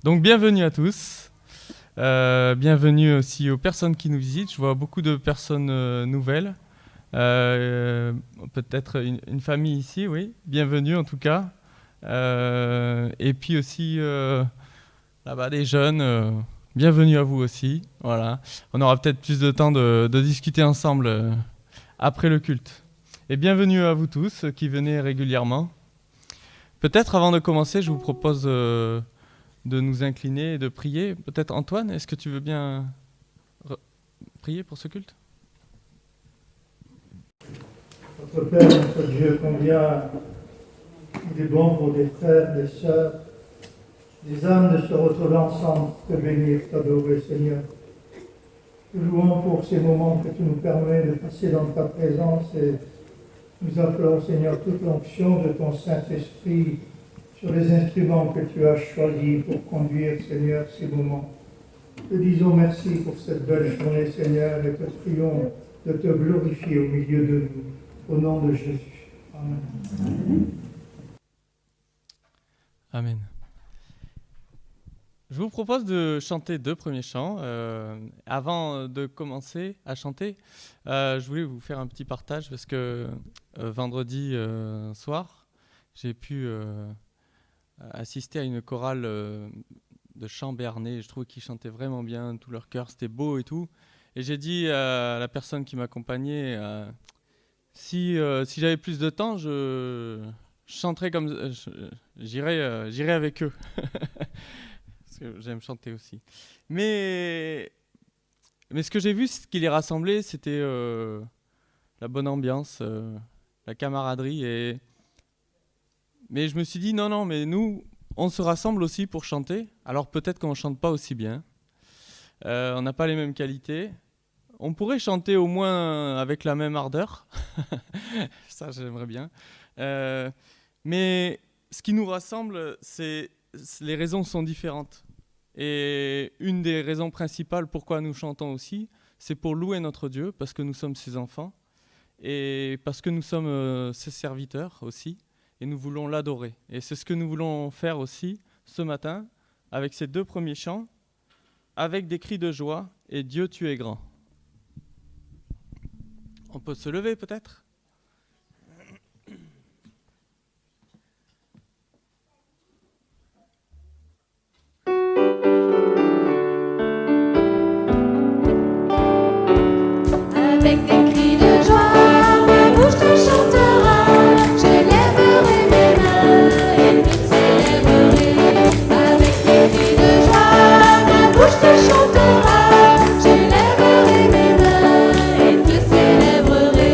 Donc bienvenue à tous. Bienvenue aussi aux personnes qui nous visitent. Je vois beaucoup de personnes nouvelles. Peut-être une famille ici, oui. Bienvenue en tout cas. Et puis aussi là-bas des jeunes. Bienvenue à vous aussi. Voilà. On aura peut-être plus de temps de discuter ensemble après le culte. Et bienvenue à vous tous qui venez régulièrement. Peut-être avant de commencer, je vous propose de nous incliner et de prier. Peut-être Antoine, est-ce que tu veux bien prier pour ce culte ? Notre Père, notre Dieu, combien il est bon pour des frères, des sœurs, des âmes de se retrouver ensemble, te bénir, t'adorer, Seigneur. Nous louons pour ces moments que tu nous permets de passer dans ta présence et nous appelons, Seigneur, toute l'onction de ton Saint-Esprit sur les instruments que tu as choisis pour conduire, Seigneur, ces moments. Te disons merci pour cette belle journée, Seigneur, et te prions de te glorifier au milieu de nous. Au nom de Jésus. Amen. Amen. Je vous propose de chanter 2 premiers chants. Avant de commencer à chanter, je voulais vous faire un petit partage parce que vendredi soir, j'ai pu assister à une chorale de chant béarnais. Je trouve qu'ils chantaient vraiment bien, tout leur cœur, c'était beau et tout. Et j'ai dit à la personne qui m'accompagnait, si j'avais plus de temps, je chanterais comme j'irais avec eux. Parce que j'aime chanter aussi. Mais ce que j'ai vu, ce qui les rassemblait, c'était la bonne ambiance, la camaraderie. Mais je me suis dit, non, mais nous, on se rassemble aussi pour chanter. Alors peut-être qu'on ne chante pas aussi bien. On n'a pas les mêmes qualités. On pourrait chanter au moins avec la même ardeur. Ça, j'aimerais bien. Mais ce qui nous rassemble, les raisons sont différentes. Et une des raisons principales pourquoi nous chantons aussi, c'est pour louer notre Dieu, parce que nous sommes ses enfants, et parce que nous sommes ses serviteurs aussi, et nous voulons l'adorer. Et c'est ce que nous voulons faire aussi ce matin, avec ces 2 premiers chants, avec des cris de joie, et Dieu, tu es grand. On peut se lever peut-être ? Avec des cris de joie, ma bouche te chantera. Je lèverai mes mains et te célébrerai. Avec des cris de joie, ma bouche te chantera. Je lèverai mes mains et te célébrerai.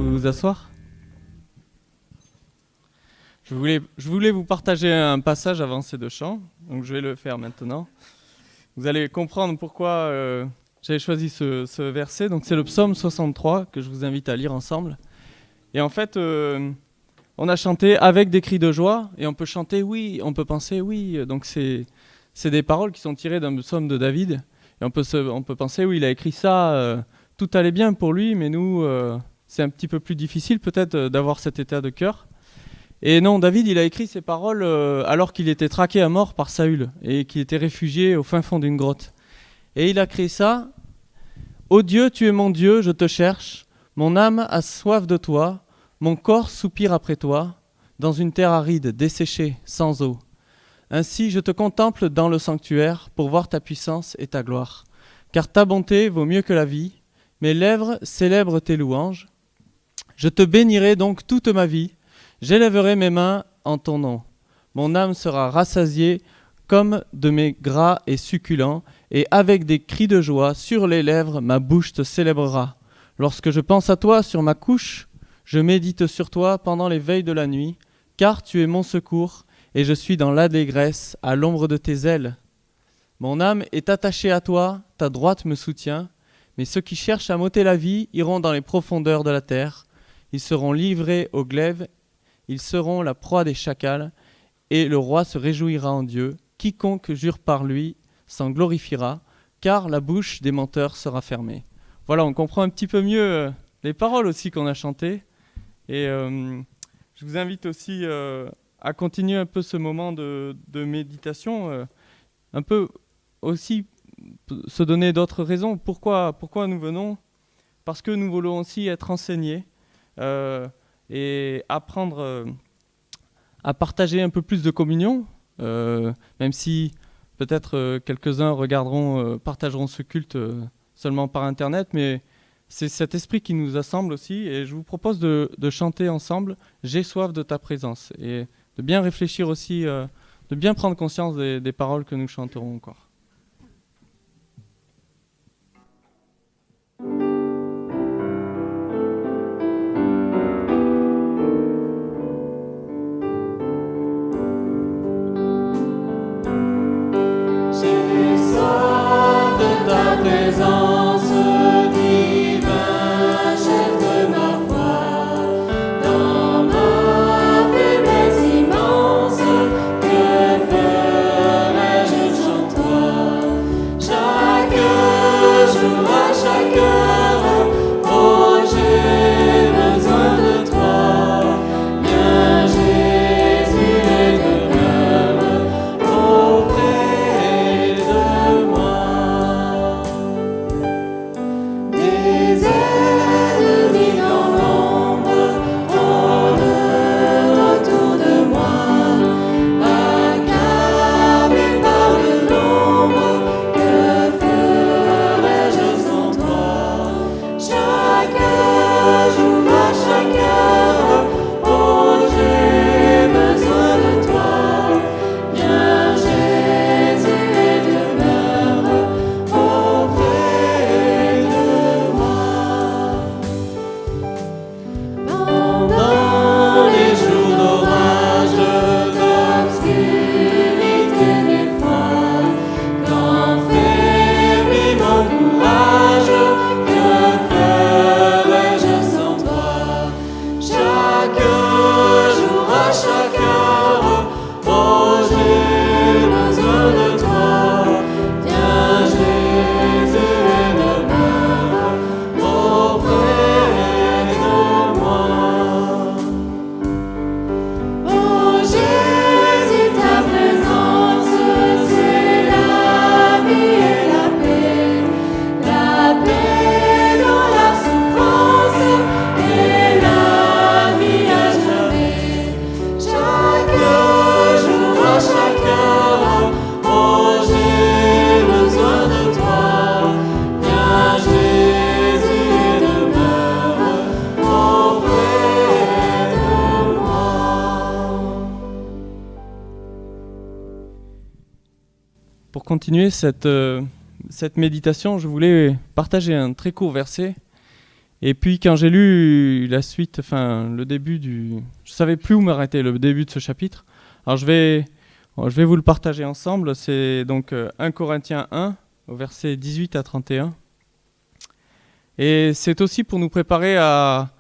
vous asseoir. Je voulais vous partager un passage avant ces deux chants, donc je vais le faire maintenant. Vous allez comprendre pourquoi j'avais choisi ce verset. Donc c'est le psaume 63 que je vous invite à lire ensemble. Et en fait, on a chanté avec des cris de joie, et on peut chanter oui, on peut penser oui. Donc c'est des paroles qui sont tirées d'un psaume de David. Et on peut penser oui, il a écrit ça, tout allait bien pour lui, mais nous, c'est un petit peu plus difficile peut-être d'avoir cet état de cœur. Et non, David, il a écrit ces paroles alors qu'il était traqué à mort par Saül et qu'il était réfugié au fin fond d'une grotte. Et il a écrit ça. « Ô Dieu, tu es mon Dieu, je te cherche. Mon âme a soif de toi. Mon corps soupire après toi, dans une terre aride, desséchée, sans eau. Ainsi je te contemple dans le sanctuaire pour voir ta puissance et ta gloire. Car ta bonté vaut mieux que la vie. Mes lèvres célèbrent tes louanges. Je te bénirai donc toute ma vie. J'élèverai mes mains en ton nom. Mon âme sera rassasiée comme de mes gras et succulents, et avec des cris de joie sur les lèvres, ma bouche te célébrera. Lorsque je pense à toi sur ma couche, je médite sur toi pendant les veilles de la nuit, car tu es mon secours, et je suis dans l'allégresse à l'ombre de tes ailes. Mon âme est attachée à toi, ta droite me soutient, mais ceux qui cherchent à m'ôter la vie iront dans les profondeurs de la terre. Ils seront livrés au glaive. Ils seront la proie des chacals, et le roi se réjouira en Dieu. Quiconque jure par lui s'en glorifiera, car la bouche des menteurs sera fermée. Voilà, on comprend un petit peu mieux les paroles aussi qu'on a chantées. Et je vous invite aussi à continuer un peu ce moment de méditation, un peu aussi se donner d'autres raisons. Pourquoi nous venons ? Parce que nous voulons aussi être enseignés. Et apprendre à partager un peu plus de communion, même si peut-être quelques-uns partageront ce culte seulement par Internet, mais c'est cet esprit qui nous assemble aussi, et je vous propose de chanter ensemble « J'ai soif de ta présence » et de bien réfléchir aussi, de bien prendre conscience des paroles que nous chanterons encore. Présence divine, chef de ma foi, dans ma faiblesse immense, que ferais-je sans toi? Chaque jour, à chaque heure, oh j'ai besoin de toi. Viens Jésus et demeure auprès de moi. Pour continuer cette méditation, je voulais partager un très court verset Et puis quand j'ai lu la suite, enfin le début je savais plus où m'arrêter, le début de ce chapitre. Alors je vais vous le partager ensemble. C'est donc 1 Corinthiens 1, au verset 18 à 31. Et c'est aussi pour nous préparer à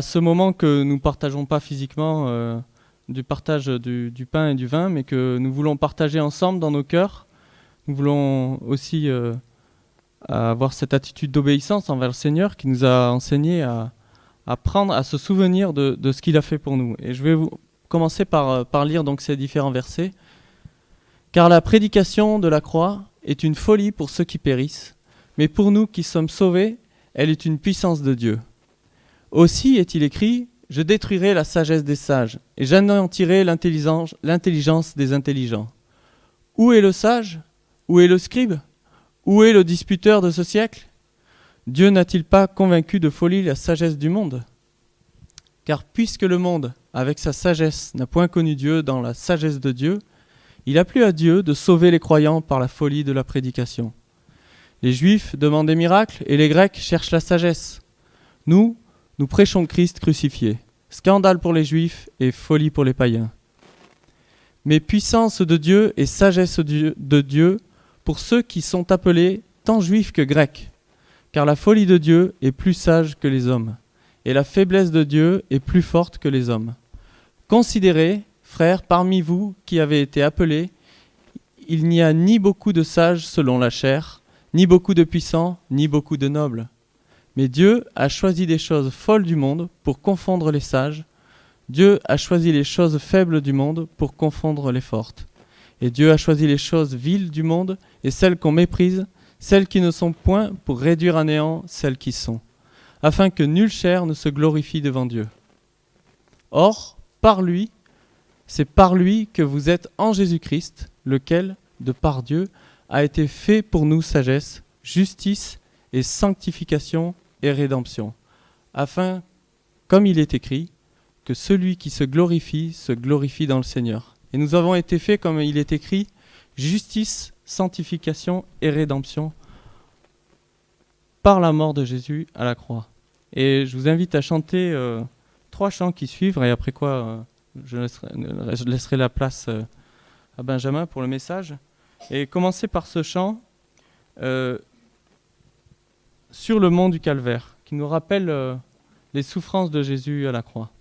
ce moment que nous ne partageons pas physiquement, du partage du pain et du vin, mais que nous voulons partager ensemble dans nos cœurs. Nous voulons aussi avoir cette attitude d'obéissance envers le Seigneur qui nous a enseigné à prendre, à se souvenir de ce qu'il a fait pour nous. Et je vais commencer par lire donc ces différents versets. Car la prédication de la croix est une folie pour ceux qui périssent, mais pour nous qui sommes sauvés, elle est une puissance de Dieu. Aussi est-il écrit, je détruirai la sagesse des sages et j'anéantirai l'intelligence des intelligents. Où est le sage ? Où est le scribe ? Où est le disputeur de ce siècle ? Dieu n'a-t-il pas convaincu de folie la sagesse du monde ? Car puisque le monde, avec sa sagesse, n'a point connu Dieu dans la sagesse de Dieu, il a plu à Dieu de sauver les croyants par la folie de la prédication. Les Juifs demandent des miracles et les Grecs cherchent la sagesse. Nous prêchons Christ crucifié. Scandale pour les Juifs et folie pour les païens. Mais puissance de Dieu et sagesse de Dieu pour ceux qui sont appelés tant Juifs que Grecs. Car la folie de Dieu est plus sage que les hommes, et la faiblesse de Dieu est plus forte que les hommes. Considérez, frères, parmi vous qui avez été appelés, il n'y a ni beaucoup de sages selon la chair, ni beaucoup de puissants, ni beaucoup de nobles. Mais Dieu a choisi des choses folles du monde pour confondre les sages. Dieu a choisi les choses faibles du monde pour confondre les fortes. Et Dieu a choisi les choses viles du monde et celles qu'on méprise, celles qui ne sont point, pour réduire à néant celles qui sont, afin que nulle chair ne se glorifie devant Dieu. Or, c'est par lui que vous êtes en Jésus-Christ, lequel, de par Dieu, a été fait pour nous sagesse, justice et sanctification et rédemption, afin, comme il est écrit, que celui qui se glorifie dans le Seigneur. Et nous avons été faits, comme il est écrit, justice, sanctification et rédemption par la mort de Jésus à la croix. Et je vous invite à chanter 3 chants qui suivent, et après quoi je laisserai la place à Benjamin pour le message. Et commencer par ce chant sur le mont du Calvaire, qui nous rappelle les souffrances de Jésus à la croix.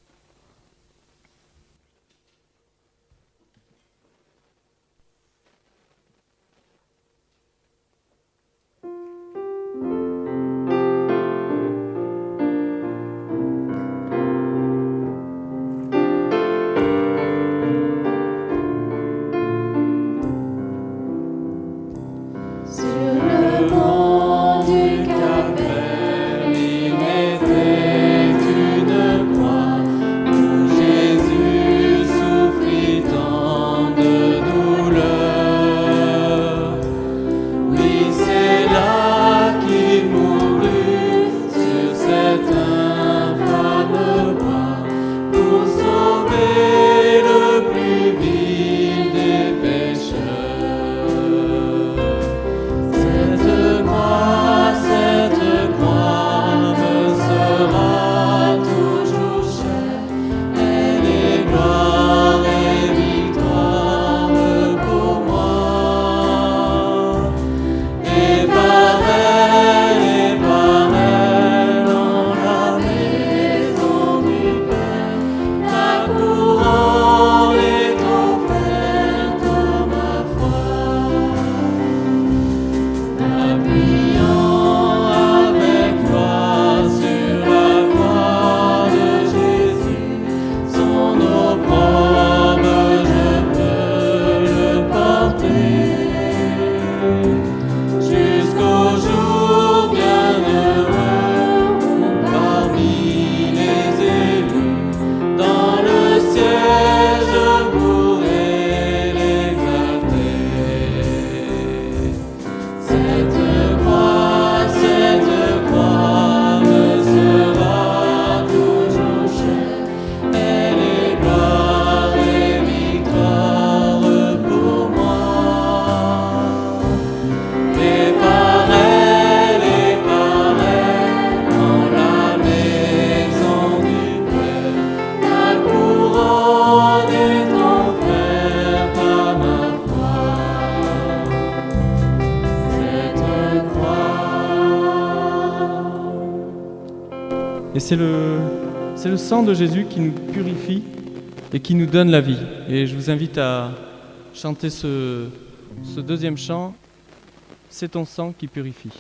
Sur le mont du Calvaire, il était une croix. c'est le sang de Jésus qui nous purifie et qui nous donne la vie. Et je vous invite à chanter ce deuxième chant, c'est ton sang qui purifie.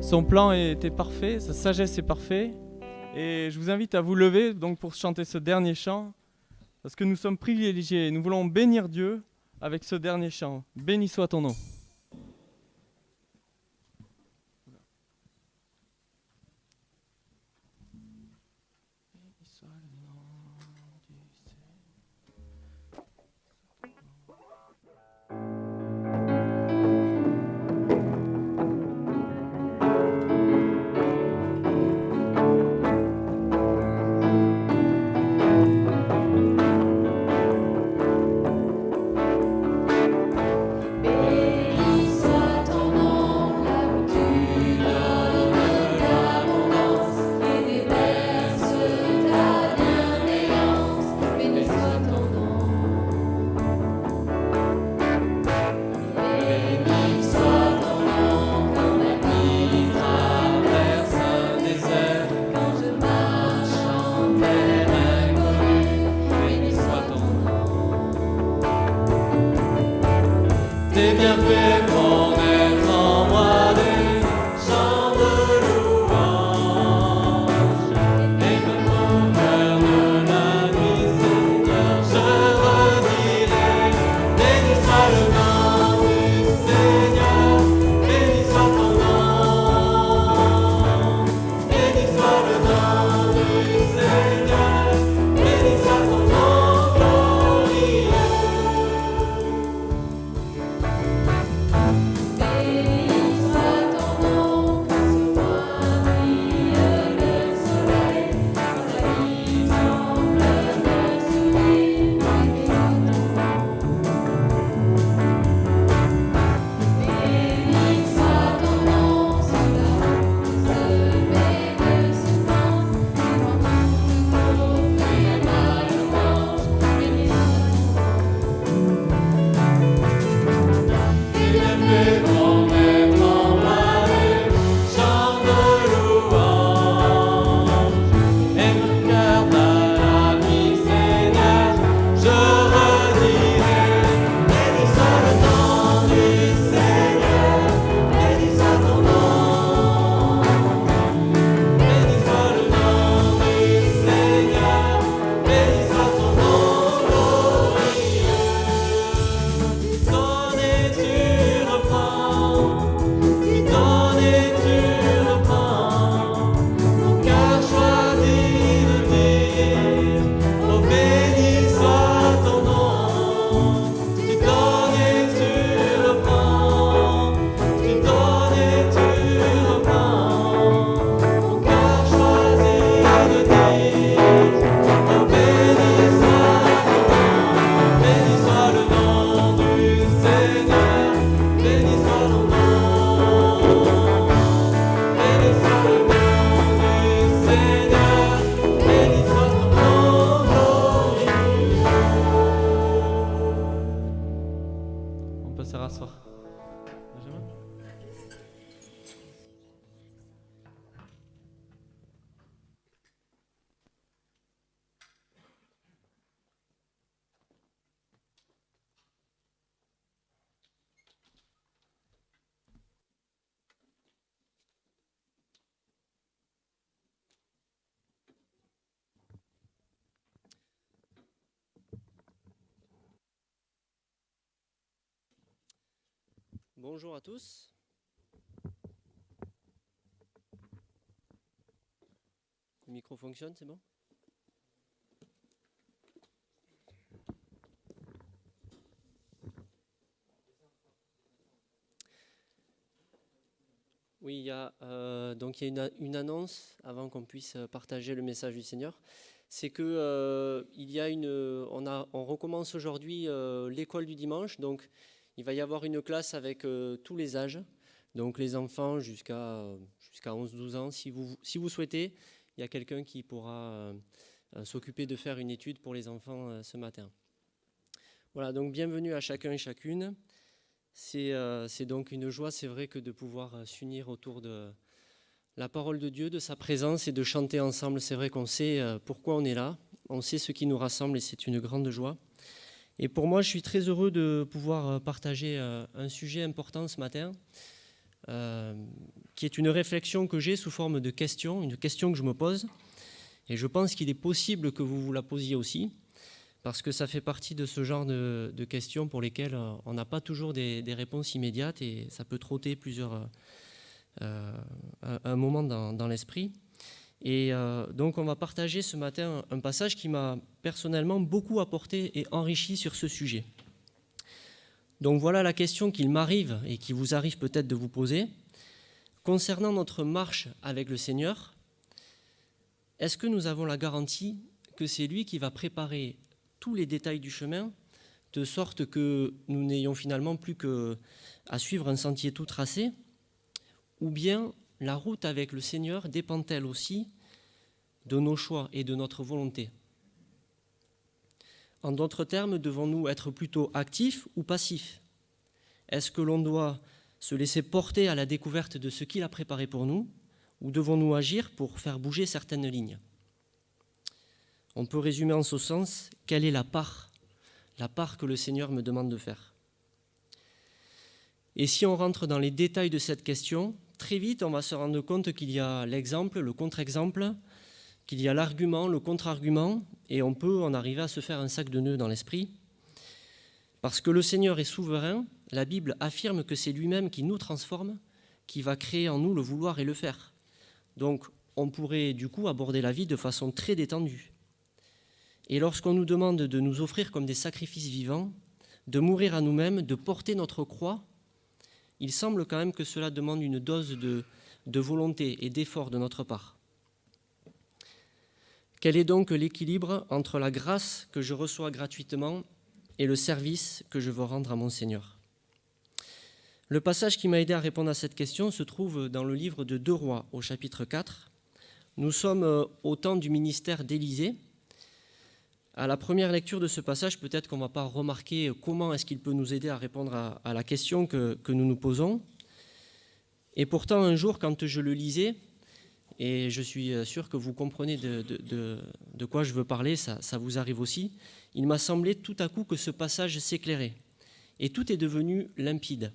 Son plan était parfait, sa sagesse est parfaite. Et je vous invite à vous lever donc, pour chanter ce dernier chant, parce que nous sommes privilégiés. Nous voulons bénir Dieu avec ce dernier chant. Béni soit ton nom. peut se rasseoir. Benjamin? Bonjour à tous. Le micro fonctionne, c'est bon? Oui, il y a une annonce avant qu'on puisse partager le message du Seigneur. C'est que on recommence aujourd'hui l'école du dimanche. Donc, il va y avoir une classe avec tous les âges, donc les enfants jusqu'à 11-12 ans. Si vous souhaitez, il y a quelqu'un qui pourra s'occuper de faire une étude pour les enfants ce matin. Voilà, donc bienvenue à chacun et chacune. C'est donc une joie, c'est vrai, que de pouvoir s'unir autour de la parole de Dieu, de sa présence et de chanter ensemble. C'est vrai qu'on sait pourquoi on est là, on sait ce qui nous rassemble et c'est une grande joie. Et pour moi, je suis très heureux de pouvoir partager un sujet important ce matin, qui est une réflexion que j'ai sous forme de question, une question que je me pose. Et je pense qu'il est possible que vous la posiez aussi, parce que ça fait partie de ce genre de questions pour lesquelles on n'a pas toujours des réponses immédiates et ça peut trotter un moment dans l'esprit. Et donc on va partager ce matin un passage qui m'a personnellement beaucoup apporté et enrichi sur ce sujet. Donc voilà la question qu'il m'arrive et qui vous arrive peut-être de vous poser. Concernant notre marche avec le Seigneur, est-ce que nous avons la garantie que c'est lui qui va préparer tous les détails du chemin, de sorte que nous n'ayons finalement plus qu'à suivre un sentier tout tracé, ou bien la route avec le Seigneur dépend-elle aussi de nos choix et de notre volonté? En d'autres termes, devons-nous être plutôt actifs ou passifs? Est-ce que l'on doit se laisser porter à la découverte de ce qu'il a préparé pour nous, ou devons-nous agir pour faire bouger certaines lignes? On peut résumer en ce sens, quelle est la part que le Seigneur me demande de faire? Et si on rentre dans les détails de cette question, très vite on va se rendre compte qu'il y a l'exemple, le contre-exemple, qu'il y a l'argument, le contre-argument, et on peut en arriver à se faire un sac de nœuds dans l'esprit. Parce que le Seigneur est souverain, la Bible affirme que c'est lui-même qui nous transforme, qui va créer en nous le vouloir et le faire. Donc on pourrait du coup aborder la vie de façon très détendue. Et lorsqu'on nous demande de nous offrir comme des sacrifices vivants, de mourir à nous-mêmes, de porter notre croix, il semble quand même que cela demande une dose de volonté et d'effort de notre part. Quel est donc l'équilibre entre la grâce que je reçois gratuitement et le service que je veux rendre à mon Seigneur? Le passage qui m'a aidé à répondre à cette question se trouve dans le livre de 2 Rois, au chapitre 4. Nous sommes au temps du ministère d'Élisée. À la première lecture de ce passage, peut-être qu'on ne va pas remarquer comment est-ce qu'il peut nous aider à répondre à la question que nous nous posons. Et pourtant, un jour, quand je le lisais, et je suis sûr que vous comprenez de quoi je veux parler, ça vous arrive aussi, il m'a semblé tout à coup que ce passage s'éclairait. Et tout est devenu limpide.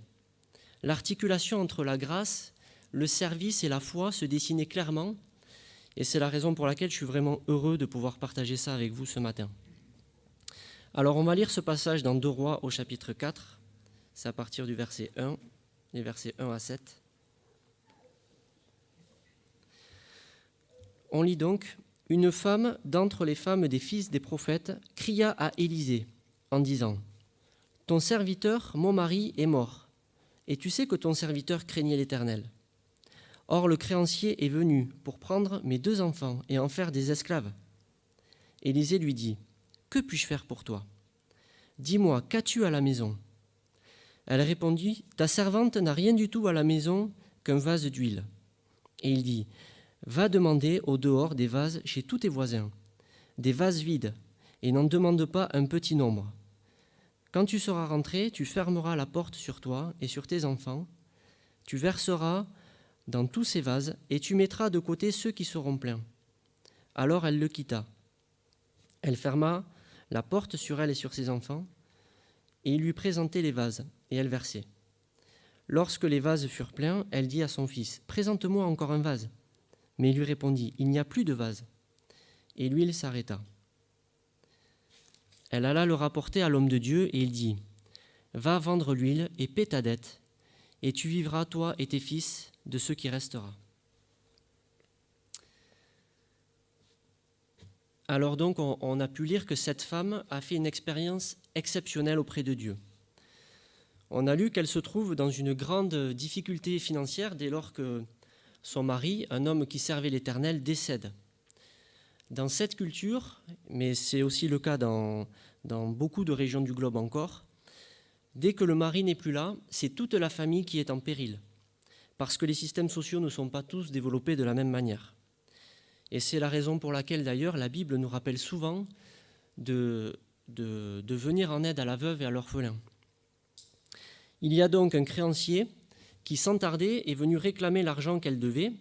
L'articulation entre la grâce, le service et la foi se dessinait clairement. Et c'est la raison pour laquelle je suis vraiment heureux de pouvoir partager ça avec vous ce matin. Alors on va lire ce passage dans 2 Rois au chapitre 4. C'est à partir du verset 1, les versets 1 à 7. On lit donc « Une femme d'entre les femmes des fils des prophètes cria à Élisée en disant « Ton serviteur, mon mari, est mort, et tu sais que ton serviteur craignait l'Éternel. Or le créancier est venu pour prendre mes 2 enfants et en faire des esclaves. » Élisée lui dit « Que puis-je faire pour toi? Dis-moi, qu'as-tu à la maison ?» Elle répondit « Ta servante n'a rien du tout à la maison qu'un vase d'huile. » Et il dit « Va demander au dehors des vases chez tous tes voisins, des vases vides, et n'en demande pas un petit nombre. Quand tu seras rentré, tu fermeras la porte sur toi et sur tes enfants, tu verseras dans tous ces vases et tu mettras de côté ceux qui seront pleins. » Alors elle le quitta. Elle ferma la porte sur elle et sur ses enfants, et il lui présentait les vases, et elle versait. Lorsque les vases furent pleins, elle dit à son fils, « Présente-moi encore un vase. » Mais il lui répondit, « Il n'y a plus de vase. » Et l'huile s'arrêta. Elle alla le rapporter à l'homme de Dieu, et il dit, « Va vendre l'huile et paie ta dette, et tu vivras, toi et tes fils, de ce qui restera. » Alors donc, on a pu lire que cette femme a fait une expérience exceptionnelle auprès de Dieu. On a lu qu'elle se trouve dans une grande difficulté financière dès lors que son mari, un homme qui servait l'Éternel, décède. Dans cette culture, mais c'est aussi le cas dans beaucoup de régions du globe encore, dès que le mari n'est plus là, c'est toute la famille qui est en péril, parce que les systèmes sociaux ne sont pas tous développés de la même manière. Et c'est la raison pour laquelle, d'ailleurs, la Bible nous rappelle souvent de venir en aide à la veuve et à l'orphelin. Il y a donc un créancier qui, sans tarder, est venu réclamer l'argent qu'elle devait.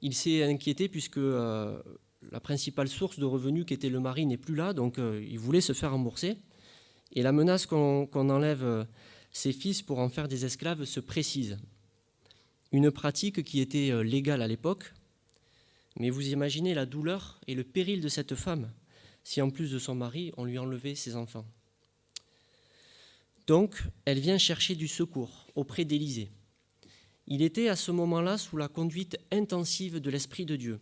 Il s'est inquiété puisque la principale source de revenus, qui était le mari, n'est plus là, donc il voulait se faire rembourser. Et la menace qu'on enlève ses fils pour en faire des esclaves se précise. Une pratique qui était légale à l'époque. Mais vous imaginez la douleur et le péril de cette femme si en plus de son mari, on lui enlevait ses enfants. Donc, elle vient chercher du secours auprès d'Élisée. Il était à ce moment-là sous la conduite intensive de l'Esprit de Dieu,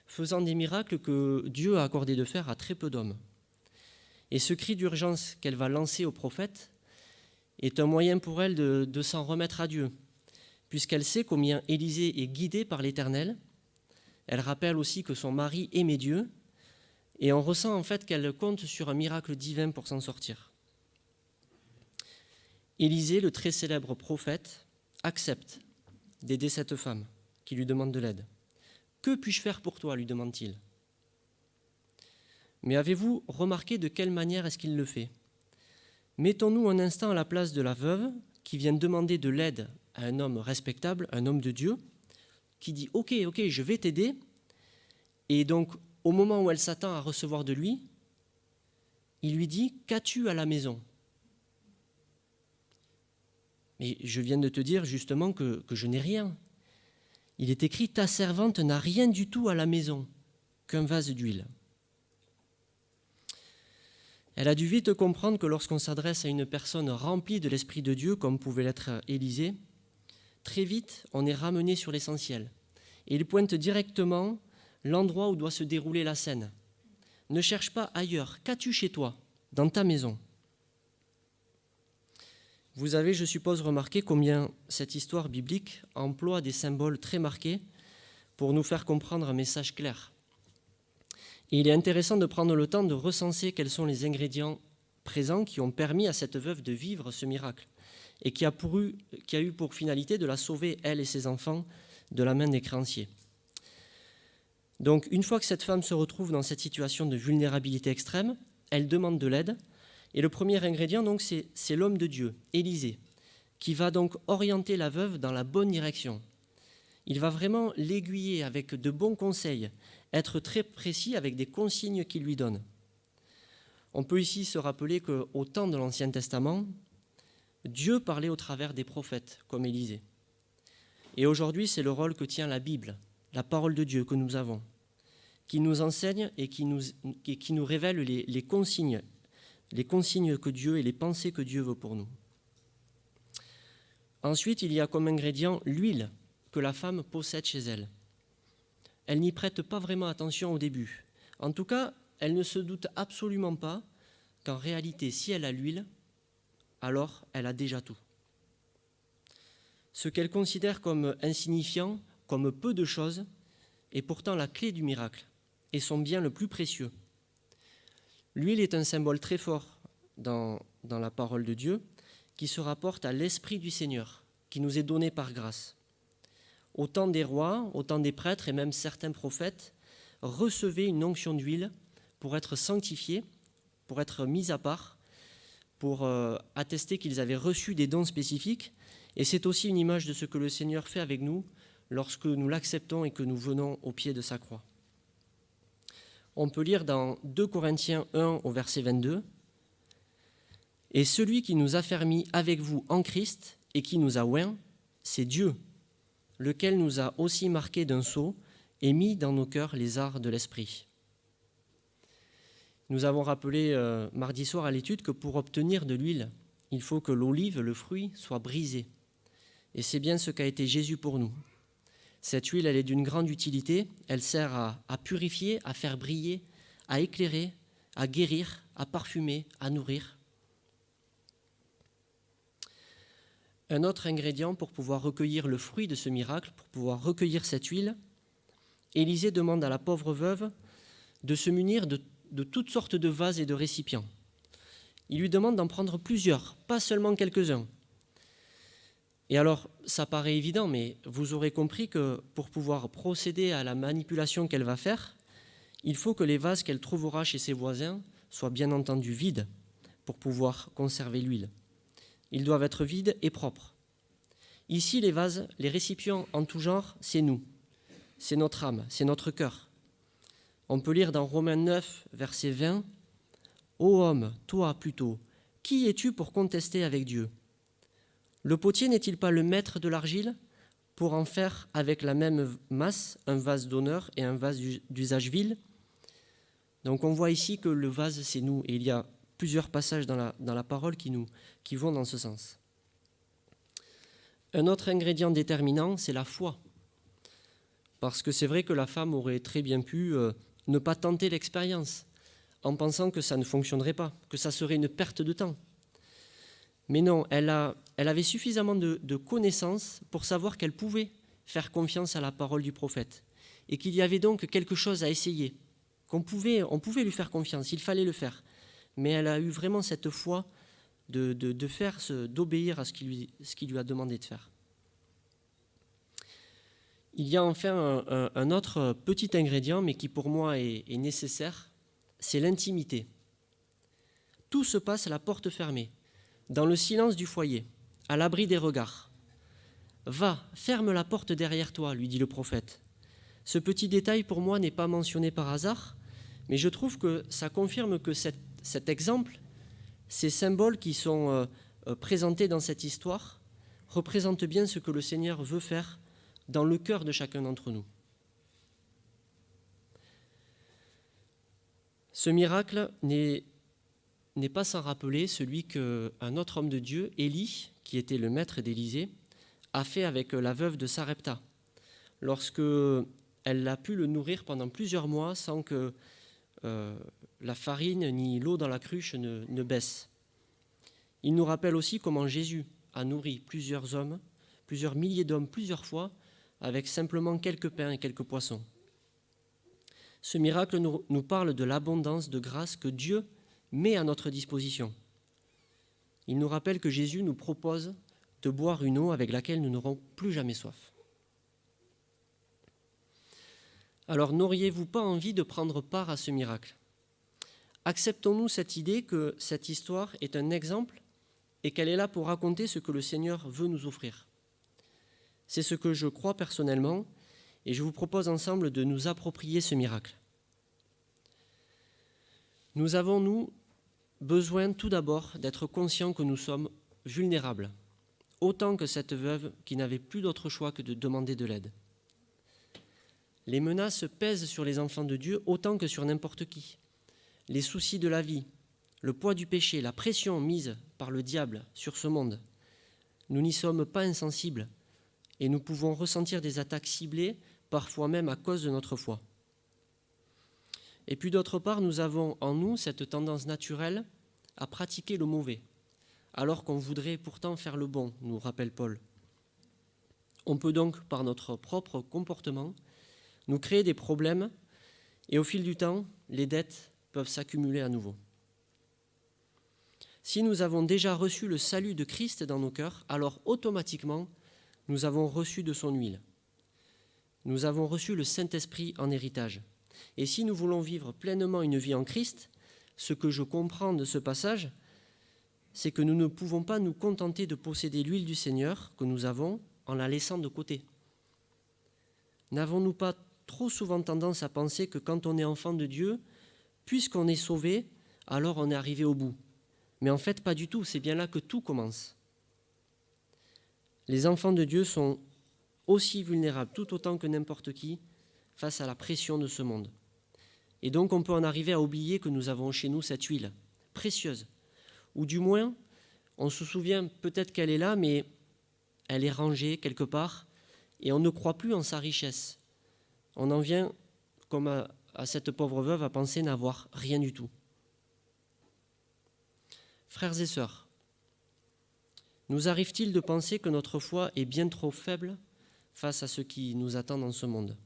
faisant des miracles que Dieu a accordé de faire à très peu d'hommes. Et ce cri d'urgence qu'elle va lancer au prophète est un moyen pour elle de s'en remettre à Dieu, puisqu'elle sait combien Élisée est guidé par l'Éternel. Elle rappelle aussi que son mari aimait Dieu, et on ressent en fait qu'elle compte sur un miracle divin pour s'en sortir. Élisée, le très célèbre prophète, accepte d'aider cette femme qui lui demande de l'aide. « Que puis-je faire pour toi ?» lui demande-t-il. Mais avez-vous remarqué de quelle manière est-ce qu'il le fait ? Mettons-nous un instant à la place de la veuve qui vient demander de l'aide à un homme respectable, un homme de Dieu, qui dit « Ok, je vais t'aider ». Et donc, au moment où elle s'attend à recevoir de lui, il lui dit « Qu'as-tu à la maison ?» Mais je viens de te dire justement que je n'ai rien. Il est écrit « Ta servante n'a rien du tout à la maison qu'un vase d'huile ». Elle a dû vite comprendre que lorsqu'on s'adresse à une personne remplie de l'Esprit de Dieu, comme pouvait l'être Élisée, très vite, on est ramené sur l'essentiel. Et il pointe directement l'endroit où doit se dérouler la scène. Ne cherche pas ailleurs. Qu'as-tu chez toi, dans ta maison ? Vous avez, je suppose, remarqué combien cette histoire biblique emploie des symboles très marqués pour nous faire comprendre un message clair. Et il est intéressant de prendre le temps de recenser quels sont les ingrédients présents qui ont permis à cette veuve de vivre ce miracle et qui a eu pour finalité de la sauver, elle et ses enfants, de la main des créanciers. Donc, une fois que cette femme se retrouve dans cette situation de vulnérabilité extrême, elle demande de l'aide. Et le premier ingrédient, donc, c'est l'homme de Dieu, Élisée, qui va donc orienter la veuve dans la bonne direction. Il va vraiment l'aiguiller avec de bons conseils, être très précis avec des consignes qu'il lui donne. On peut ici se rappeler qu'au temps de l'Ancien Testament, Dieu parlait au travers des prophètes, comme Élisée. Et aujourd'hui, c'est le rôle que tient la Bible, la parole de Dieu que nous avons, qui nous enseigne et qui nous révèle les consignes que Dieu et les pensées que Dieu veut pour nous. Ensuite, il y a comme ingrédient l'huile que la femme possède chez elle. Elle n'y prête pas vraiment attention au début. En tout cas, elle ne se doute absolument pas qu'en réalité, si elle a l'huile, alors elle a déjà tout. Ce qu'elle considère comme insignifiant, comme peu de choses, est pourtant la clé du miracle et son bien le plus précieux. L'huile est un symbole très fort dans la parole de Dieu qui se rapporte à l'Esprit du Seigneur, qui nous est donné par grâce. Au temps des rois, au temps des prêtres et même certains prophètes recevaient une onction d'huile pour être sanctifiés, pour être mis à part, pour attester qu'ils avaient reçu des dons spécifiques. Et c'est aussi une image de ce que le Seigneur fait avec nous lorsque nous l'acceptons et que nous venons au pied de sa croix. On peut lire dans 2 Corinthiens 1 au verset 22, « Et celui qui nous a fermis avec vous en Christ et qui nous a oints, c'est Dieu, lequel nous a aussi marqués d'un sceau et mis dans nos cœurs les arts de l'esprit. » Nous avons rappelé mardi soir à l'étude que pour obtenir de l'huile, il faut que l'olive, le fruit, soit brisé. Et c'est bien ce qu'a été Jésus pour nous. Cette huile, elle est d'une grande utilité. Elle sert à purifier, à faire briller, à éclairer, à guérir, à parfumer, à nourrir. Un autre ingrédient pour pouvoir recueillir le fruit de ce miracle, pour pouvoir recueillir cette huile, Élisée demande à la pauvre veuve de se munir de toutes sortes de vases et de récipients. Il lui demande d'en prendre plusieurs, pas seulement quelques-uns. Et alors, ça paraît évident, mais vous aurez compris que pour pouvoir procéder à la manipulation qu'elle va faire, il faut que les vases qu'elle trouvera chez ses voisins soient bien entendu vides pour pouvoir conserver l'huile. Ils doivent être vides et propres. Ici, les vases, les récipients en tout genre, c'est nous. C'est notre âme, c'est notre cœur. On peut lire dans Romains 9, verset 20, « Ô homme, toi plutôt, qui es-tu pour contester avec Dieu ? Le potier n'est-il pas le maître de l'argile pour en faire avec la même masse un vase d'honneur et un vase d'usage vil ?» Donc on voit ici que le vase, c'est nous. Et il y a plusieurs passages dans la parole qui vont dans ce sens. Un autre ingrédient déterminant, c'est la foi. Parce que c'est vrai que la femme aurait très bien pu ne pas tenter l'expérience en pensant que ça ne fonctionnerait pas, que ça serait une perte de temps. Mais non, elle avait suffisamment de connaissances pour savoir qu'elle pouvait faire confiance à la parole du prophète et qu'il y avait donc quelque chose à essayer, on pouvait lui faire confiance, il fallait le faire. Mais elle a eu vraiment cette foi d'obéir à ce qu'il lui a demandé de faire. Il y a enfin un autre petit ingrédient, mais qui pour moi est nécessaire, c'est l'intimité. Tout se passe à la porte fermée, dans le silence du foyer, à l'abri des regards. « Va, ferme la porte derrière toi », lui dit le prophète. Ce petit détail pour moi n'est pas mentionné par hasard, mais je trouve que ça confirme que cet exemple, ces symboles qui sont présentés dans cette histoire, représentent bien ce que le Seigneur veut faire dans le cœur de chacun d'entre nous. Ce miracle n'est pas sans rappeler celui qu'un autre homme de Dieu, Élie, qui était le maître d'Élisée, a fait avec la veuve de Sarepta, lorsque elle a pu le nourrir pendant plusieurs mois sans que la farine ni l'eau dans la cruche ne baissent. Il nous rappelle aussi comment Jésus a nourri plusieurs hommes, plusieurs milliers d'hommes plusieurs fois, avec simplement quelques pains et quelques poissons. Ce miracle nous parle de l'abondance de grâce que Dieu met à notre disposition. Il nous rappelle que Jésus nous propose de boire une eau avec laquelle nous n'aurons plus jamais soif. Alors n'auriez-vous pas envie de prendre part à ce miracle ? Acceptons-nous cette idée que cette histoire est un exemple et qu'elle est là pour raconter ce que le Seigneur veut nous offrir. C'est ce que je crois personnellement et je vous propose ensemble de nous approprier ce miracle. Nous avons, nous, besoin tout d'abord d'être conscients que nous sommes vulnérables, autant que cette veuve qui n'avait plus d'autre choix que de demander de l'aide. Les menaces pèsent sur les enfants de Dieu autant que sur n'importe qui. Les soucis de la vie, le poids du péché, la pression mise par le diable sur ce monde, nous n'y sommes pas insensibles et nous pouvons ressentir des attaques ciblées, parfois même à cause de notre foi. Et puis d'autre part, nous avons en nous cette tendance naturelle à pratiquer le mauvais, alors qu'on voudrait pourtant faire le bon, nous rappelle Paul. On peut donc, par notre propre comportement, nous créer des problèmes et au fil du temps, les dettes peuvent s'accumuler à nouveau. Si nous avons déjà reçu le salut de Christ dans nos cœurs, alors automatiquement, nous avons reçu de son huile. Nous avons reçu le Saint-Esprit en héritage. Et si nous voulons vivre pleinement une vie en Christ, ce que je comprends de ce passage, c'est que nous ne pouvons pas nous contenter de posséder l'huile du Seigneur que nous avons en la laissant de côté. N'avons-nous pas trop souvent tendance à penser que quand on est enfant de Dieu, puisqu'on est sauvé, alors on est arrivé au bout? Mais en fait, pas du tout, c'est bien là que tout commence. Les enfants de Dieu sont aussi vulnérables, tout autant que n'importe qui, face à la pression de ce monde. Et donc on peut en arriver à oublier que nous avons chez nous cette huile précieuse, ou du moins, on se souvient peut-être qu'elle est là, mais elle est rangée quelque part, et on ne croit plus en sa richesse. On en vient, comme à cette pauvre veuve, à penser n'avoir rien du tout. Frères et sœurs, nous arrive-t-il de penser que notre foi est bien trop faible face à ce qui nous attend dans ce monde?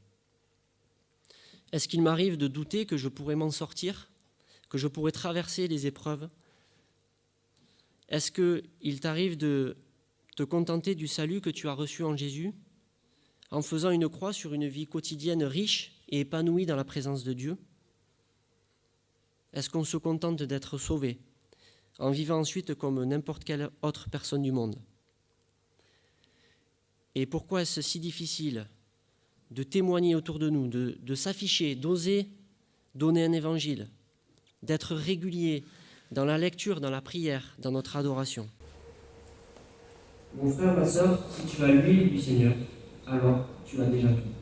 Est-ce qu'il m'arrive de douter que je pourrais m'en sortir, que je pourrais traverser les épreuves? Est-ce qu'il t'arrive de te contenter du salut que tu as reçu en Jésus, en faisant une croix sur une vie quotidienne riche et épanouie dans la présence de Dieu? Est-ce qu'on se contente d'être sauvé, en vivant ensuite comme n'importe quelle autre personne du monde? Et pourquoi est-ce si difficile de témoigner autour de nous, de s'afficher, d'oser donner un évangile, d'être régulier dans la lecture, dans la prière, dans notre adoration? Mon frère, ma sœur, si tu as l'huile du Seigneur, alors tu as déjà tout.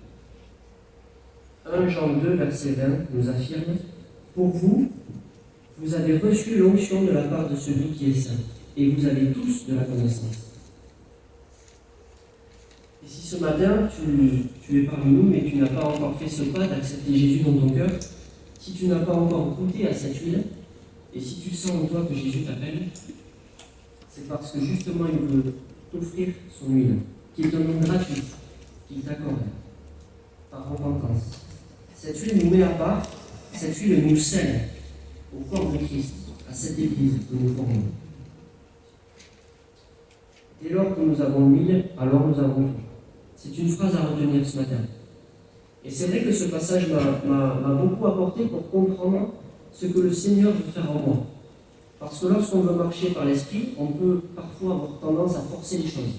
1 Jean 2, verset 20 nous affirme: pour vous, vous avez reçu l'onction de la part de celui qui est saint, et vous avez tous de la connaissance. Et si ce matin, tu es parmi nous, mais tu n'as pas encore fait ce pas d'accepter Jésus dans ton cœur, si tu n'as pas encore goûté à cette huile, et si tu sens en toi que Jésus t'appelle, c'est parce que justement il veut t'offrir son huile, qu'il te donne gratuite, qu'il t'accorde, par repentance. Cette huile nous met à part, cette huile nous scelle au corps de Christ, à cette Église que nous formons. Dès lors que nous avons l'huile, alors nous avons tout. C'est une phrase à retenir ce matin. Et c'est vrai que ce passage m'a beaucoup apporté pour comprendre ce que le Seigneur veut faire en moi. Parce que lorsqu'on veut marcher par l'Esprit, on peut parfois avoir tendance à forcer les choses.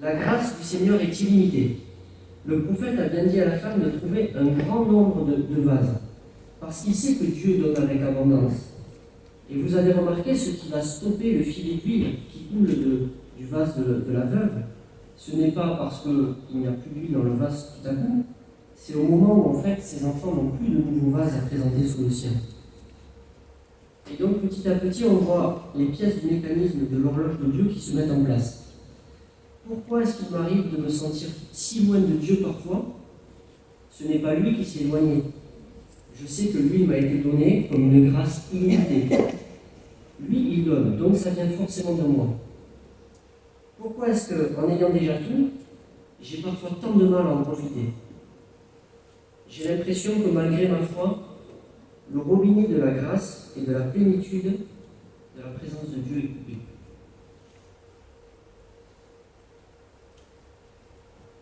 La grâce du Seigneur est illimitée. Le prophète a bien dit à la femme de trouver un grand nombre de vases, parce qu'il sait que Dieu donne avec abondance. Et vous avez remarqué ce qui va stopper le filet d'huile qui coule du vase de la veuve. Ce n'est pas parce qu'il n'y a plus d'huile dans le vase tout à coup, c'est au moment où en fait ses enfants n'ont plus de nouveaux vases à présenter sous le sien. Et donc petit à petit on voit les pièces du mécanisme de l'horloge de Dieu qui se mettent en place. Pourquoi est-ce qu'il m'arrive de me sentir si loin de Dieu parfois? Ce n'est pas lui qui s'est éloigné. Je sais que lui m'a été donné comme une grâce illimitée. Lui, il donne, donc ça vient forcément de moi. Pourquoi est-ce qu'en ayant déjà tout, j'ai parfois tant de mal à en profiter? J'ai l'impression que malgré ma foi, le robinet de la grâce et de la plénitude de la présence de Dieu est coupé.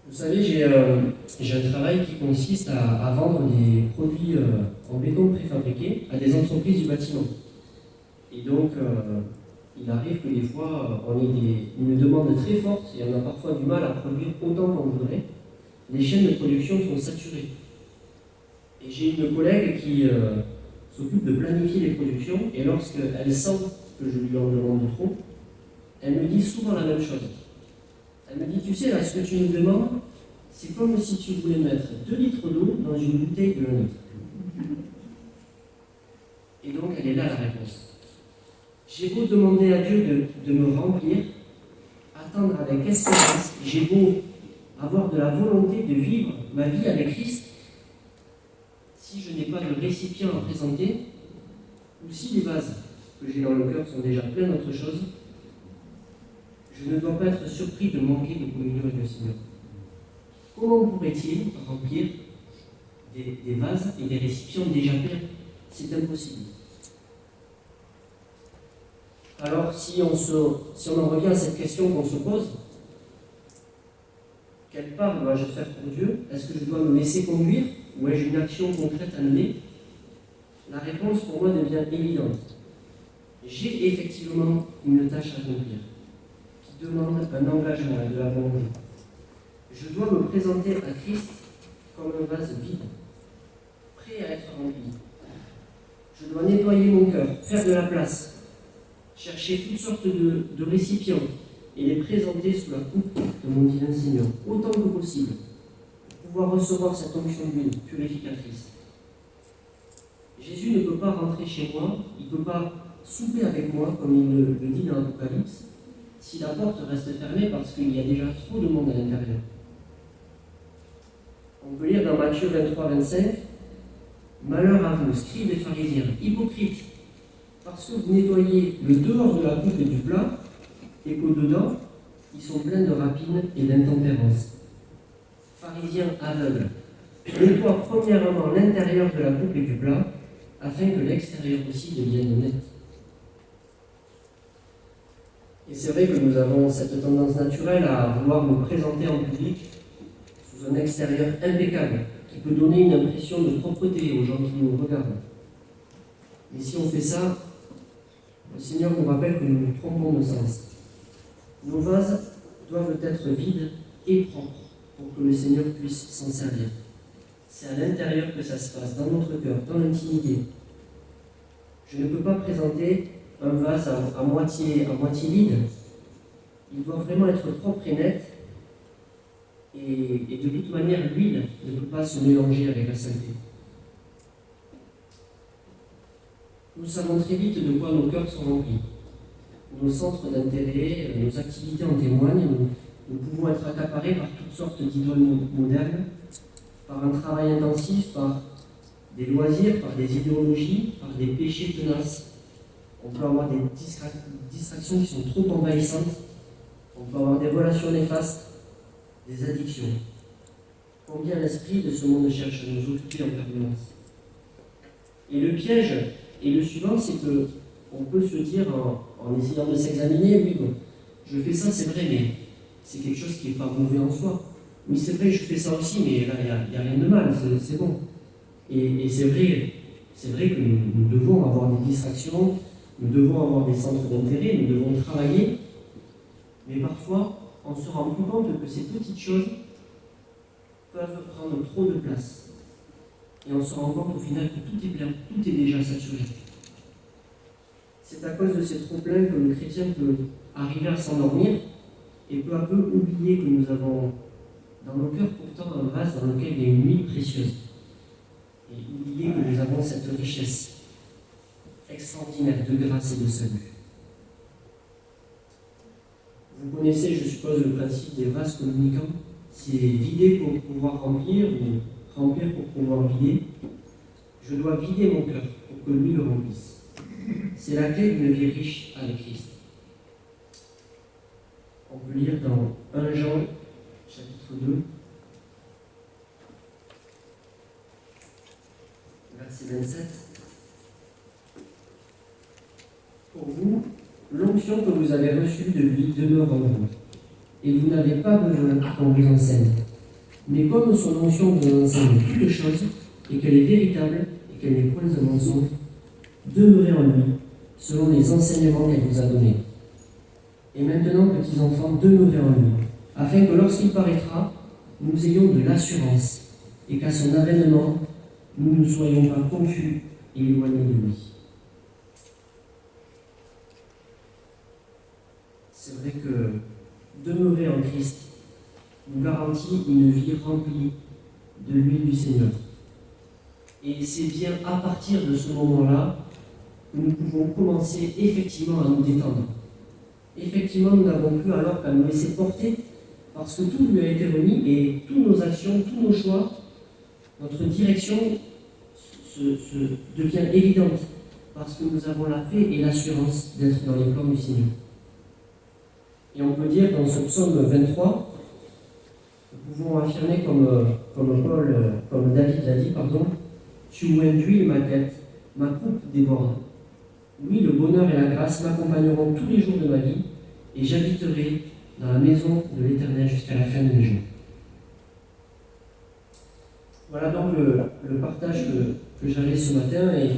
Vous savez, j'ai un travail qui consiste à vendre des produits en béton préfabriqués à des entreprises du bâtiment. Et donc, il arrive que des fois, on ait une demande très forte et on a parfois du mal à produire autant qu'on voudrait. Les chaînes de production sont saturées. Et j'ai une collègue qui s'occupe de planifier les productions, et lorsqu'elle sent que je lui en demande trop, elle me dit souvent la même chose. Elle me dit, tu sais, là, ce que tu me demandes, c'est comme si tu voulais mettre 2 litres d'eau dans une bouteille de 1 litre. Et donc, elle est là la réponse. J'ai beau demander à Dieu de me remplir, attendre avec espérance, j'ai beau avoir de la volonté de vivre ma vie avec Christ, si je n'ai pas de récipient à présenter, ou si les vases que j'ai dans le cœur sont déjà pleins d'autre chose, je ne dois pas être surpris de manquer de communion avec le Seigneur. Comment pourrait-il remplir des vases et des récipients déjà pleins? C'est impossible. Alors, si on en revient à cette question qu'on se pose, quelle part dois-je faire pour Dieu? Est-ce que je dois me laisser conduire ou ai-je une action concrète à mener? La réponse pour moi devient évidente. J'ai effectivement une tâche à accomplir qui demande un engagement et de la volonté. Je dois me présenter à Christ comme un vase vide, prêt à être rempli. Je dois nettoyer mon cœur, faire de la place, chercher toutes sortes de récipients et les présenter sous la coupe de mon divin Seigneur, autant que possible, pour pouvoir recevoir cette onction d'huile purificatrice. Jésus ne peut pas rentrer chez moi, il ne peut pas souper avec moi, comme il le dit dans l'Apocalypse, si la porte reste fermée parce qu'il y a déjà trop de monde à l'intérieur. On peut lire dans Matthieu 23-25, « Malheur à vous, scribes et pharisiens, hypocrites, parce que vous nettoyez le dehors de la coupe et du plat, et qu'au-dedans, ils sont pleins de rapines et d'intempérance. Pharisiens aveugles, nettoie premièrement l'intérieur de la coupe et du plat, afin que l'extérieur aussi devienne honnête. » Et c'est vrai que nous avons cette tendance naturelle à vouloir nous présenter en public sous un extérieur impeccable, qui peut donner une impression de propreté aux gens qui nous regardent. Mais si on fait ça, le Seigneur nous rappelle que nous nous trompons de sens. Nos vases doivent être vides et propres pour que le Seigneur puisse s'en servir. C'est à l'intérieur que ça se passe, dans notre cœur, dans l'intimité. Je ne peux pas présenter un vase à moitié vide. Il doit vraiment être propre et net. Et de toute manière, l'huile ne peut pas se mélanger avec la saleté. Nous savons très vite de quoi nos cœurs sont remplis. Nos centres d'intérêt, nos activités en témoignent. Nous pouvons être accaparés par toutes sortes d'idoles modernes, par un travail intensif, par des loisirs, par des idéologies, par des péchés tenaces. On peut avoir des distractions qui sont trop envahissantes. On peut avoir des relations néfastes, des addictions. Combien l'esprit de ce monde cherche à nous occuper en permanence. Et le piège est le suivant, c'est que on peut se dire en essayant de s'examiner, oui, bon, je fais ça, c'est vrai, mais c'est quelque chose qui n'est pas mauvais en soi. Oui, c'est vrai, je fais ça aussi, mais là, il n'y a rien de mal, c'est bon. Et c'est vrai que nous devons avoir des distractions, nous devons avoir des centres d'intérêt, nous devons travailler, mais parfois, on se rend compte que ces petites choses peuvent prendre trop de place. Et on se rend compte au final que tout est bien, tout est déjà saturé. C'est à cause de ces trop-pleins que le chrétien peut arriver à s'endormir et peu à peu oublier que nous avons dans nos cœurs pourtant un vase dans lequel il y a une huile précieuse. Et oublier que nous avons cette richesse extraordinaire de grâce et de salut. Vous connaissez, je suppose, le principe des vases communicants. C'est vider pour pouvoir remplir, ou remplir pour pouvoir vider. Je dois vider mon cœur pour que lui le remplisse. C'est la clé d'une vie riche avec Christ. On peut lire dans 1 Jean, chapitre 2, verset 27. Pour vous, l'onction que vous avez reçue de lui demeure en vous, et vous n'avez pas besoin qu'on vous enseigne. Mais comme son onction vous enseigne toutes choses, et qu'elle est véritable, et qu'elle n'est point de mensonge, demeurez en lui, selon les enseignements qu'elle vous a donnés. Et maintenant, petits enfants, demeurez en lui, afin que lorsqu'il paraîtra, nous ayons de l'assurance, et qu'à son avènement, nous ne soyons pas confus et éloignés de lui. C'est vrai que demeurer en Christ nous garantit une vie remplie de l'huile du Seigneur. Et c'est bien à partir de ce moment-là que nous pouvons commencer effectivement à nous détendre. Effectivement, nous n'avons plus alors qu'à nous laisser porter, parce que tout lui a été remis et toutes nos actions, tous nos choix, notre direction devient évidente, parce que nous avons la paix et l'assurance d'être dans les plans du Seigneur. Et on peut dire dans ce psaume 23, nous pouvons affirmer comme David l'a dit, tu induis ma tête, ma coupe déborde. Oui, le bonheur et la grâce m'accompagneront tous les jours de ma vie, et j'habiterai dans la maison de l'Éternel jusqu'à la fin de mes jours. Voilà donc le partage que j'avais ce matin, et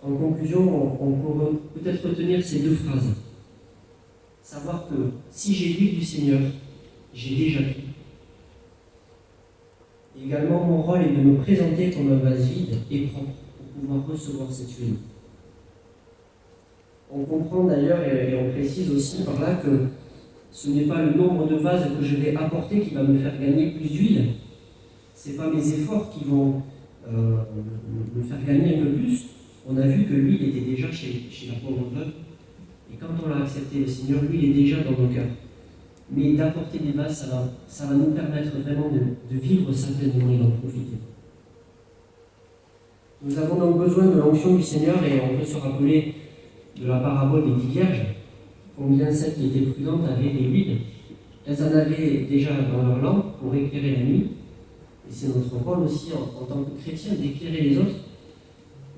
En conclusion, on pourrait peut-être retenir ces deux phrases. Savoir que si j'ai l'huile du Seigneur, j'ai déjà tout. Et également, mon rôle est de me présenter comme un vase vide et propre pour pouvoir recevoir cette huile. On comprend d'ailleurs et on précise aussi par là que ce n'est pas le nombre de vases que je vais apporter qui va me faire gagner plus d'huile. Ce n'est pas mes efforts qui vont me faire gagner un peu plus. On a vu que l'huile était déjà chez la pauvre veuve. Et quand on l'a accepté, le Seigneur, l'huile est déjà dans nos cœurs. Mais d'apporter des vases, ça va nous permettre vraiment de vivre sa pleinement et d'en profiter. Nous avons donc besoin de l'onction du Seigneur et on peut se rappeler de la parabole des 10 vierges, combien celles qui étaient prudentes avaient des huiles. Elles en avaient déjà dans leur lampe pour éclairer la nuit. Et c'est notre rôle aussi en tant que chrétiens d'éclairer les autres.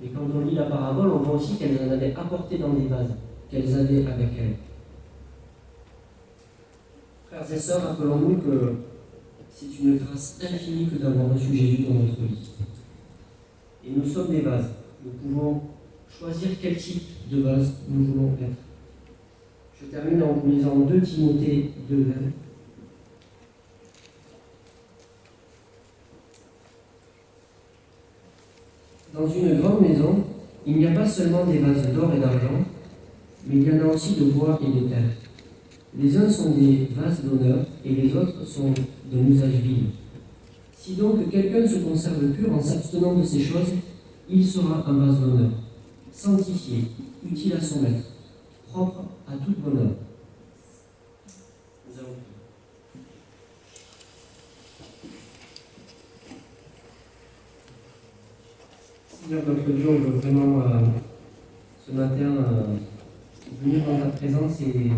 Mais quand on lit la parabole, on voit aussi qu'elles en avaient apporté dans des vases, qu'elles avaient avec elles. Frères et sœurs, rappelons-nous que c'est une grâce infinie que d'avoir reçu Jésus dans notre vie. Et nous sommes des vases. Nous pouvons choisir quel type de vase nous voulons être. Je termine en vous lisant 2 Timothée 2, 20. Dans une grande maison, il n'y a pas seulement des vases d'or et d'argent, mais il y en a aussi de bois et de terre. Les uns sont des vases d'honneur et les autres sont d'un usage vil. Si donc quelqu'un se conserve pur en s'abstenant de ces choses, il sera un vase d'honneur, sanctifié, utile à son maître, propre à toute bonne œuvre. Nous allons prier. Seigneur notre Dieu, on veut vraiment ce matin venir dans ta présence et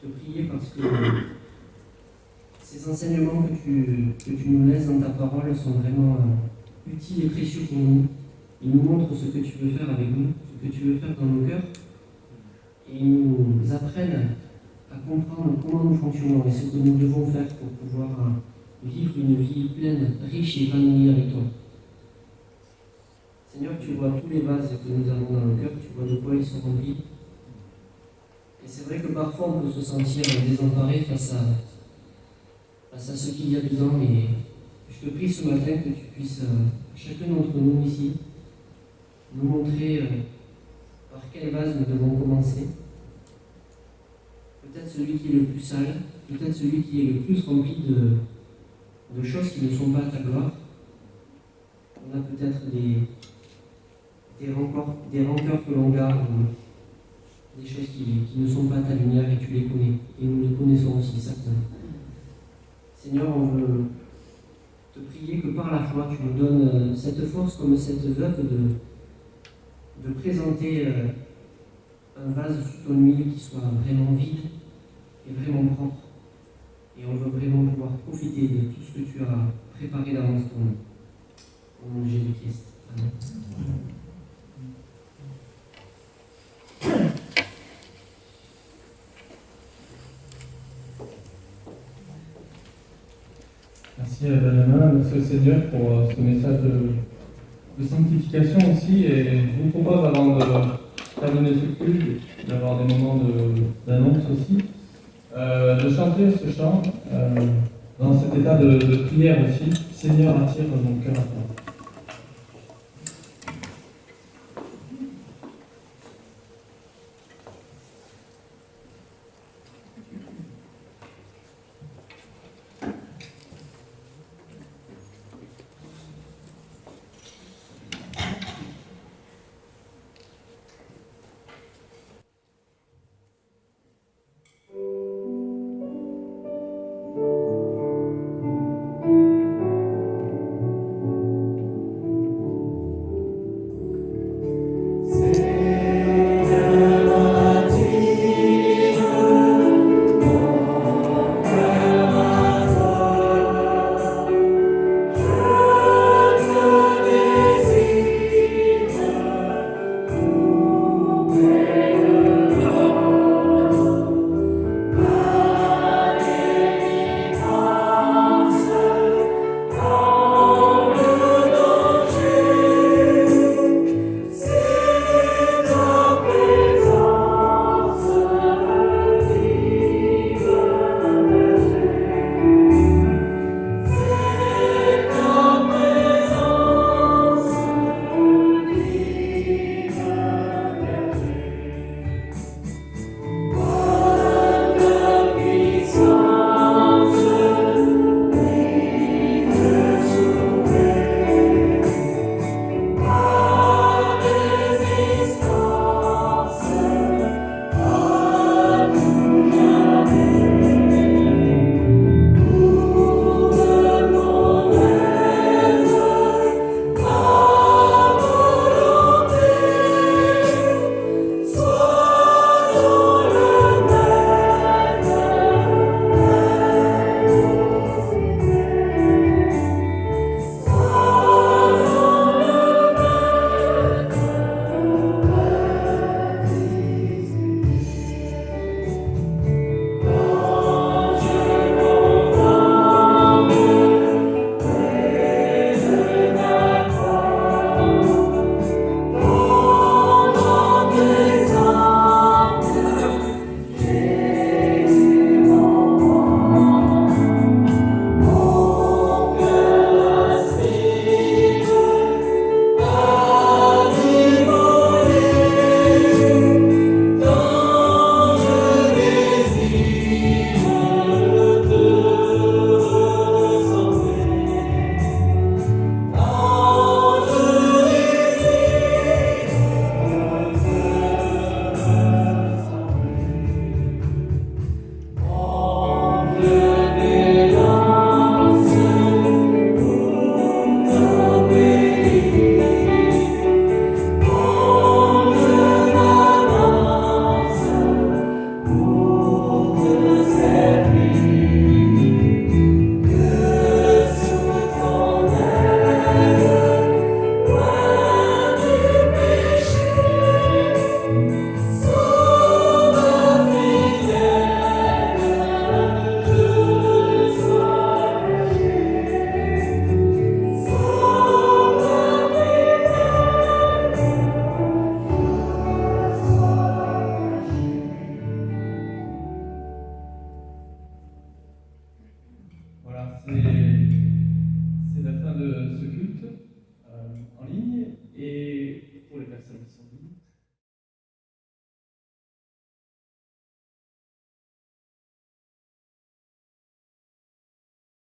te prier parce que ces enseignements que tu nous laisses dans ta parole sont vraiment utiles et précieux pour nous. Ils nous montrent ce que tu veux faire avec nous, ce que tu veux faire dans nos cœurs. Et ils nous apprennent à comprendre comment nous fonctionnons et ce que nous devons faire pour pouvoir vivre une vie pleine, riche et épanouie avec toi. Seigneur, tu vois tous les vases que nous avons dans nos cœurs, tu vois de quoi ils sont remplis. Et c'est vrai que parfois on peut se sentir désemparé face à ce qu'il y a dedans, mais je te prie ce matin que tu puisses, chacun d'entre nous ici, nous montrer par quel vase nous devons commencer. Peut-être celui qui est le plus sale, peut-être celui qui est le plus rempli de choses qui ne sont pas à ta gloire. On a peut-être des rancœurs que l'on garde, des choses qui ne sont pas à ta lumière et tu les connais. Et nous les connaissons aussi, certains. Seigneur, on veut te prier que par la foi, tu nous donnes cette force comme cette veuve de présenter un vase sous ton huile qui soit vraiment vide et vraiment propre. Et on veut vraiment pouvoir profiter de tout ce que tu as préparé d'avance pour nous. Au nom de Jésus-Christ. Amen. Merci Benjamin, merci au Seigneur pour ce message de sanctification aussi. Et je vous propose, avant de terminer ce culte, d'avoir des moments d'annonce aussi, de chanter ce chant dans cet état de prière aussi. Seigneur, attire mon cœur à toi. c'est la fin de ce culte.